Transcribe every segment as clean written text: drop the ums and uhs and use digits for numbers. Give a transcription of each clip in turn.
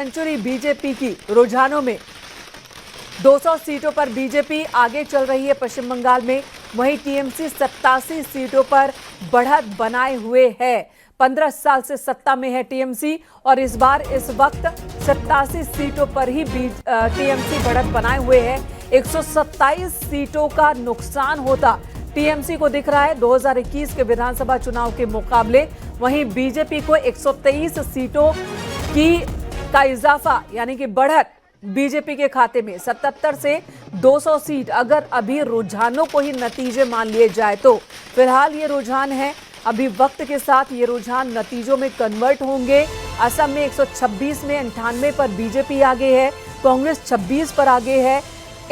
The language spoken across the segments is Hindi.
सेंचुरी बीजेपी की रुझानों में 200 सीटों पर बीजेपी आगे चल रही है पश्चिम बंगाल में। वहीं टीएमसी 87 सीटों पर बढ़त बनाए हुए है। 15 साल से सत्ता में है टीएमसी और इस बार इस वक्त 87 सीटों पर ही टीएमसी बढ़त बनाए हुए है। 127 सीटों का नुकसान होता टीएमसी को दिख रहा है 2021 के विधानसभा चुनाव के मुकाबले। वहीं बीजेपी को 123 सीटों का इजाफा यानी कि बढ़त बीजेपी के खाते में 77 से 200 सीट। अगर अभी रुझानों को ही नतीजे मान लिए जाए तो फिलहाल ये रुझान है, अभी वक्त के साथ ये रुझान नतीजों में कन्वर्ट होंगे। असम में 126 में 98 पर बीजेपी आगे है, कांग्रेस 26 पर आगे है,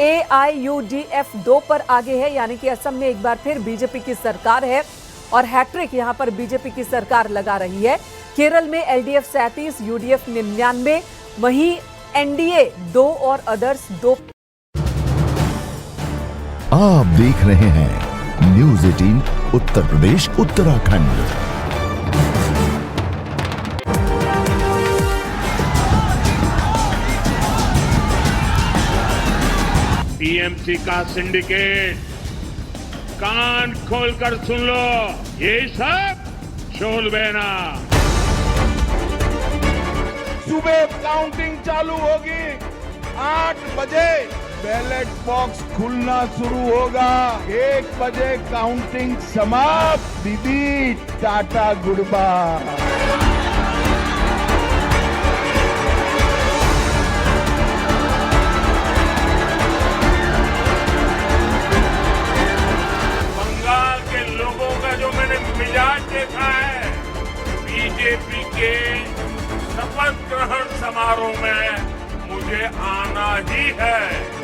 AIUDF 2 पर आगे है, यानी कि असम में एक बार फिर बीजेपी की सरकार है और हैट्रिक यहां पर बीजेपी की सरकार लगा रही है। केरल में LDF 37, UDF 99, वहीं NDA 2 और अदर्स 2। आप देख रहे हैं न्यूज़ 18 उत्तर प्रदेश उत्तराखंड। टीएमसी का सिंडिकेट कान खोलकर सुन लो, ये सब शोलबेना। सुबह काउंटिंग चालू होगी, 8 बजे बैलेट बॉक्स खुलना शुरू होगा, 1 बजे काउंटिंग समाप्त। दीदी टाटा गुड बाय। बंगाल के लोगों का जो मैंने मिजाज देखा है, बीजेपी के शपथ ग्रहण समारोह में मुझे आना ही है।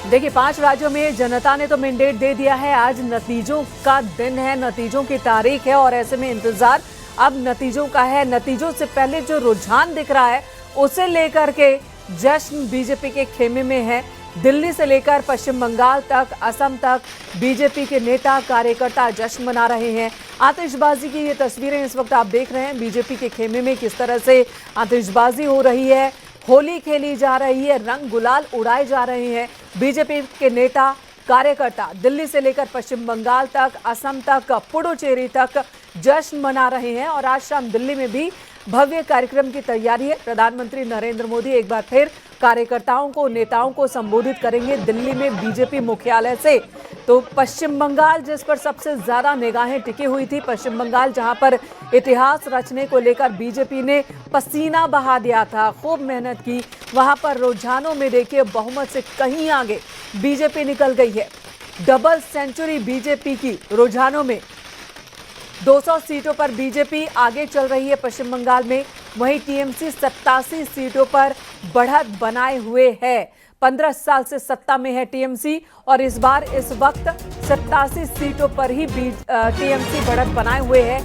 देखिए 5 राज्यों में जनता ने तो मैंडेट दे दिया है। आज नतीजों का दिन है, नतीजों की तारीख है और ऐसे में इंतजार अब नतीजों का है। नतीजों से पहले जो रुझान दिख रहा है उसे लेकर के जश्न बीजेपी के खेमे में है। दिल्ली से लेकर पश्चिम बंगाल तक, असम तक बीजेपी के नेता कार्यकर्ता जश्न मना रहे हैं। आतिशबाजी की ये तस्वीरें इस वक्त आप देख रहे हैं। बीजेपी के खेमे में किस तरह से आतिशबाजी हो रही है, होली खेली जा रही है, रंग गुलाल उड़ाए जा रहे हैं। बीजेपी के नेता कार्यकर्ता दिल्ली से लेकर पश्चिम बंगाल तक, असम तक, पुडुचेरी तक जश्न मना रहे हैं और आज शाम दिल्ली में भी भव्य कार्यक्रम की तैयारी है। प्रधानमंत्री नरेंद्र मोदी एक बार फिर कार्यकर्ताओं को, नेताओं को संबोधित करेंगे दिल्ली में बीजेपी मुख्यालय से। तो पश्चिम बंगाल जिस पर सबसे ज्यादा निगाहें टिकी हुई थी, पश्चिम बंगाल जहां पर इतिहास रचने को लेकर बीजेपी ने पसीना बहा दिया था, खूब मेहनत की, वहां पर रुझानों में देखिए बहुमत से कहीं आगे बीजेपी निकल गई है। डबल सेंचुरी बीजेपी की रुझानों में 200 सीटों पर बीजेपी आगे चल रही है पश्चिम बंगाल में। वहीं टीएमसी 87 सीटों पर बढ़त बनाए हुए है। 15 साल से सत्ता में है टीएमसी और इस बार इस वक्त 87 सीटों पर ही टीएमसी बढ़त बनाए हुए है।